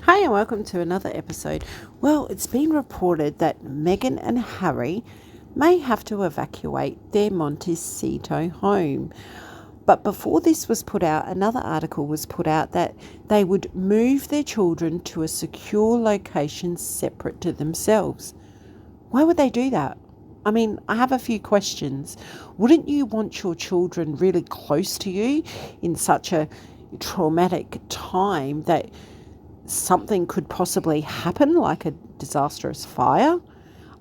Hi, and welcome to another episode. Well, it's been reported that Meghan and Harry may have to evacuate their Montecito home. But before this was put out, another article was put out that they would move their children to a secure location separate to themselves. Why would they do that? I mean, I have a few questions. Wouldn't you want your children really close to you in such a traumatic time that something could possibly happen, like a disastrous fire?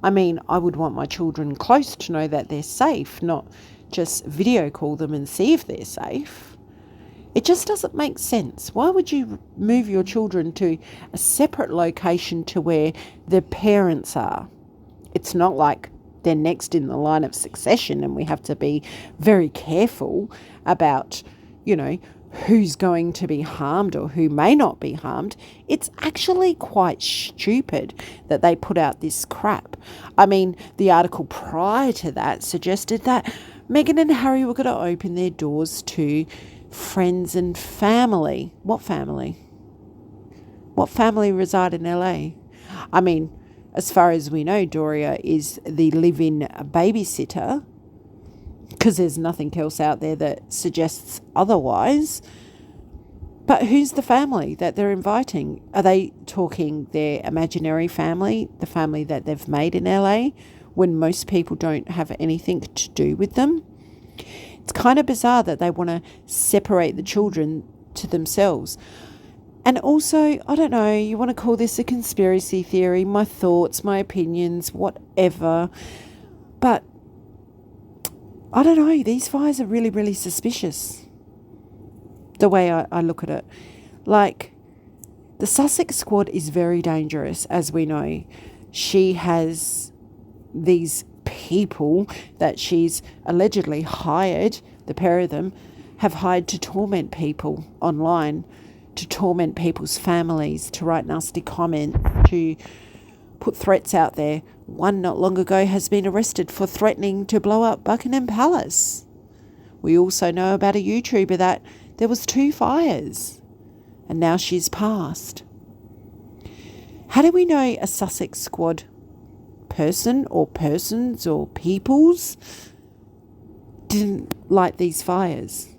I mean, I would want my children close to know that they're safe, not just video call them and see if they're safe. It just doesn't make sense. Why would you move your children to a separate location to where their parents are? It's not like they're next in the line of succession and we have to be very careful about, who's going to be harmed or who may not be harmed. It's actually quite stupid that they put out this crap. I mean, the article prior to that suggested that Meghan and Harry were going to open their doors to friends and family. What family? What family reside in LA? I mean, as far as we know, Doria is the live-in babysitter, because there's nothing else out there that suggests otherwise. But who's the family that they're inviting? Are they talking their imaginary family, the family that they've made in LA, when most people don't have anything to do with them? It's kind of bizarre that they want to separate the children to themselves. And also, I don't know, you want to call this a conspiracy theory, my thoughts, my opinions, whatever. But I don't know, these fires are really, really suspicious, the way I look at it. Like, the Sussex squad is very dangerous, as we know. She has these people that she's allegedly hired, the pair of them, have hired to torment people online, to torment people's families, to write nasty comments, to put threats out there. One not long ago has been arrested for threatening to blow up Buckingham Palace. We also know about a YouTuber that there was 2 fires and now she's passed. How do we know a Sussex squad person or persons or peoples didn't light these fires?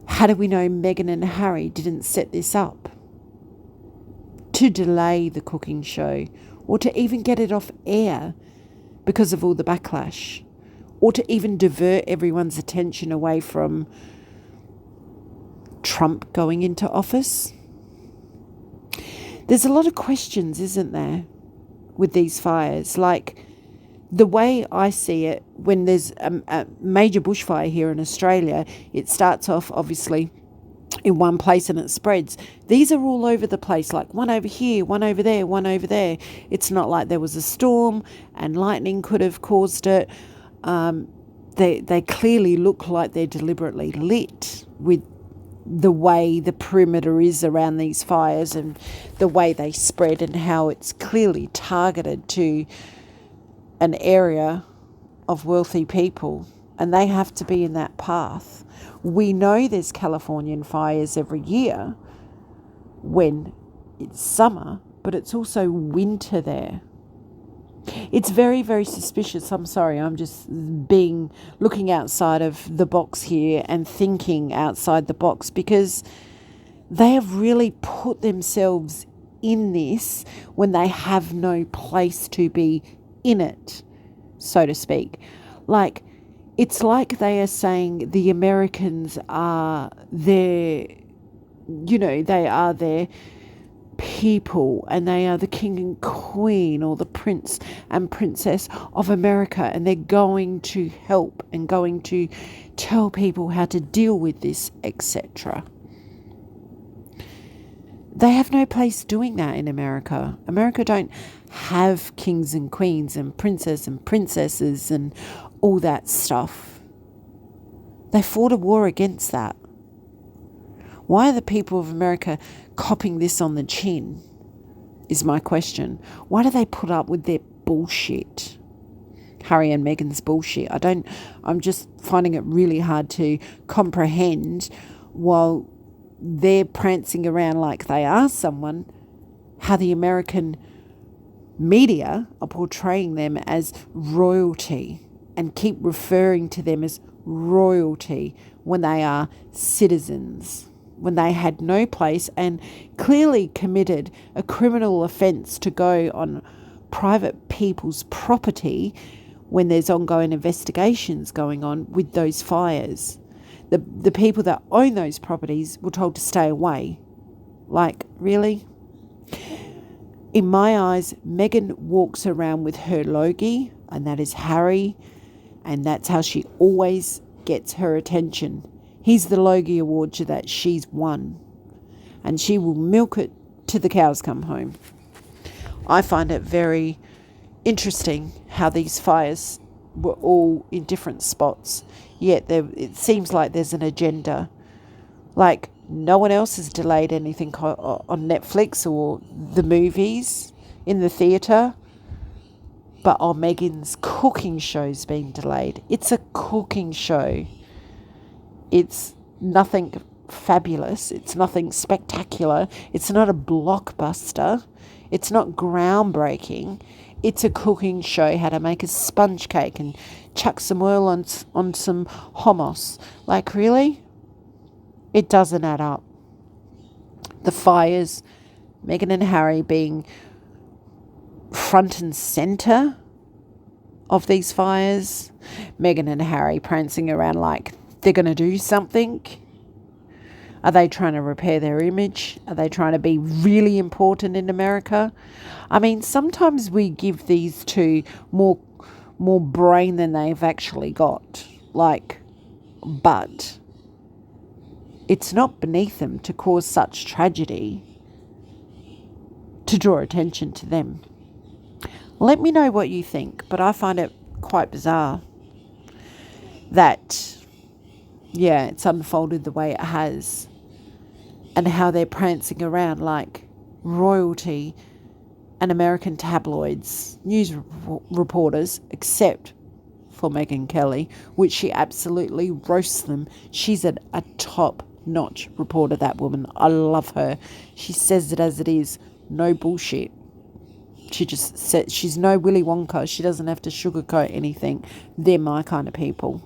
How do we know Meghan and Harry didn't set this up to delay the cooking show, or to even get it off air because of all the backlash, or to even divert everyone's attention away from Trump going into office? There's a lot of questions, isn't there, with these fires? Like, the way I see it, when there's a major bushfire here in Australia, it starts off obviously in one place and it spreads. These are all over the place, like one over here, one over there, one over there. It's not like there was a storm and lightning could have caused it. They clearly look like they're deliberately lit with the way the perimeter is around these fires and the way they spread, and how it's clearly targeted to an area of wealthy people, and they have to be in that path. We know there's Californian fires every year when it's summer, but it's also winter there. It's very, very suspicious. I'm sorry, I'm just looking outside of the box here and thinking outside the box, because they have really put themselves in this when they have no place to be in it, so to speak. Like, it's like they are saying the Americans are their, they are their people, and they are the king and queen, or the prince and princess of America, and they're going to help and going to tell people how to deal with this, etc. They have no place doing that in America. America don't have kings and queens and princes and princesses and all that stuff. They fought a war against that. Why are the people of America copping this on the chin, is my question. Why do they put up with their bullshit? Harry and Meghan's bullshit. I'm just finding it really hard to comprehend, while they're prancing around like they are someone, how the American media are portraying them as royalty and keep referring to them as royalty when they are citizens, when they had no place and clearly committed a criminal offence to go on private people's property when there's ongoing investigations going on with those fires. The people that own those properties were told to stay away. Like, really? In my eyes, Meghan walks around with her Logie, and that is Harry, and that's how she always gets her attention. He's the Logie Award that she's won, and she will milk it till the cows come home. I find it very interesting how these fires were all in different spots, yet it seems like there's an agenda. Like, no one else has delayed anything on Netflix or the movies in the theatre, but Meghan's cooking show's been delayed. It's a cooking show. It's nothing fabulous. It's nothing spectacular. It's not a blockbuster. It's not groundbreaking. It's a cooking show, how to make a sponge cake and chuck some oil on some hummus. Like, really? It doesn't add up. The fires, Meghan and Harry being front and centre of these fires, Meghan and Harry prancing around like they're going to do something. Are they trying to repair their image? Are they trying to be really important in America? I mean, sometimes we give these two more brain than they've actually got. But it's not beneath them to cause such tragedy to draw attention to them. Let me know what you think, but I find it quite bizarre that, it's unfolded the way it has, and how they're prancing around like royalty and American tabloids, news reporters, except for Megyn Kelly, which she absolutely roasts them. She's a top-notch reporter, that woman. I love her. She says it as it is. No bullshit. She just said she's no Willy Wonka. She doesn't have to sugarcoat anything. They're my kind of people.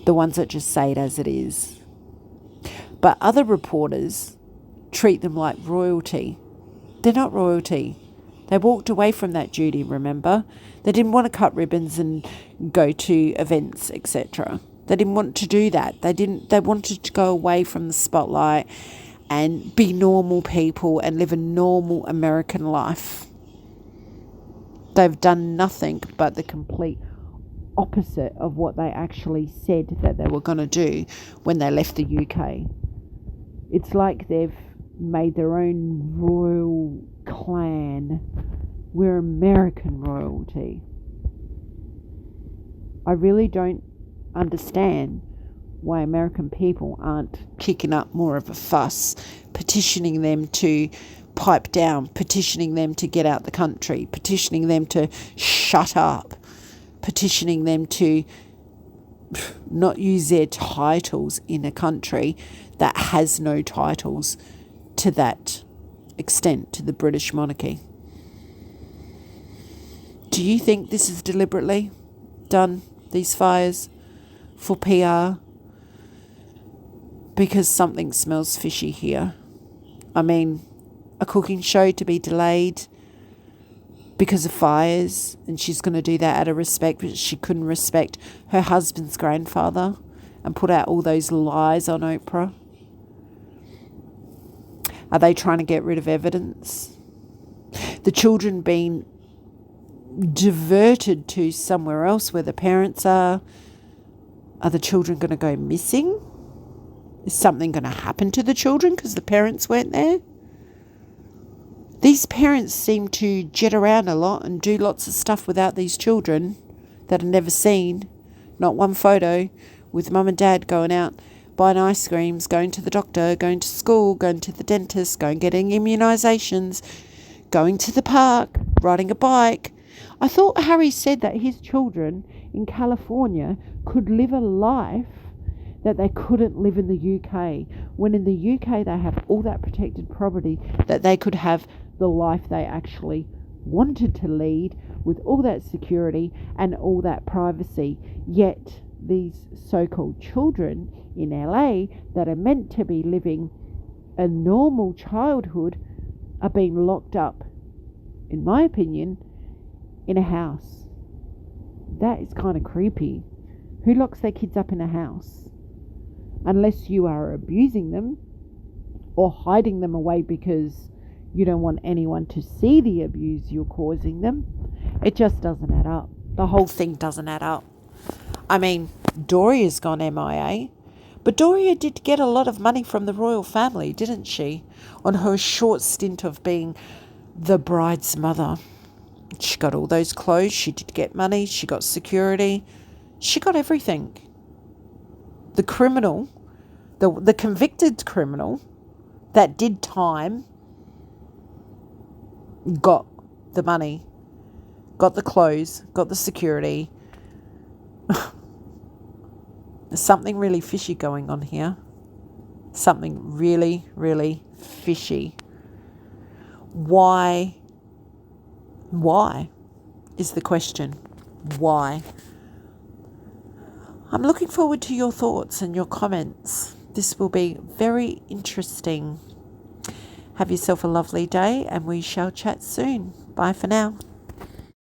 The ones that just say it as it is. But other reporters treat them like royalty. They're not royalty. They walked away from that duty, remember? They didn't want to cut ribbons and go to events, etc. They didn't want to do that. They wanted to go away from the spotlight and be normal people and live a normal American life. They've done nothing but the complete opposite of what they actually said that they were going to do when they left the UK. It's like they've made their own royal clan. We're American royalty. I really don't understand why American people aren't kicking up more of a fuss, petitioning them to pipe down, petitioning them to get out the country, petitioning them to shut up, petitioning them to not use their titles in a country that has no titles to that extent, to the British monarchy. Do you think this is deliberately done, these fires, for PR? Because something smells fishy here. I mean, a cooking show to be delayed because of fires, and she's going to do that out of respect, but she couldn't respect her husband's grandfather and put out all those lies on Oprah. Are they trying to get rid of evidence? The children being diverted to somewhere else where the parents are. Are the children going to go missing? Is something going to happen to the children because the parents weren't there? These parents seem to jet around a lot and do lots of stuff without these children that are never seen. Not one photo with mum and dad going out buying ice creams, going to the doctor, going to school, going to the dentist, going getting immunisations, going to the park, riding a bike. I thought Harry said that his children in California could live a life that they couldn't live in the UK, when in the UK they have all that protected property, that they could have the life they actually wanted to lead with all that security and all that privacy. Yet these so-called children in LA that are meant to be living a normal childhood are being locked up, in my opinion, in a house. That is kind of creepy. Who locks their kids up in a house? Unless you are abusing them or hiding them away because you don't want anyone to see the abuse you're causing them. It just doesn't add up. The whole thing doesn't add up. I mean, Doria's gone MIA, but Doria did get a lot of money from the royal family, didn't she? On her short stint of being the bride's mother. She got all those clothes, she did get money, she got security, she got everything. The criminal, the convicted criminal that did time, got the money, got the clothes, got the security. There's something really fishy going on here. Something really, really fishy. Why? Why is the question. Why? I'm looking forward to your thoughts and your comments. This will be very interesting. Have yourself a lovely day and we shall chat soon. Bye for now.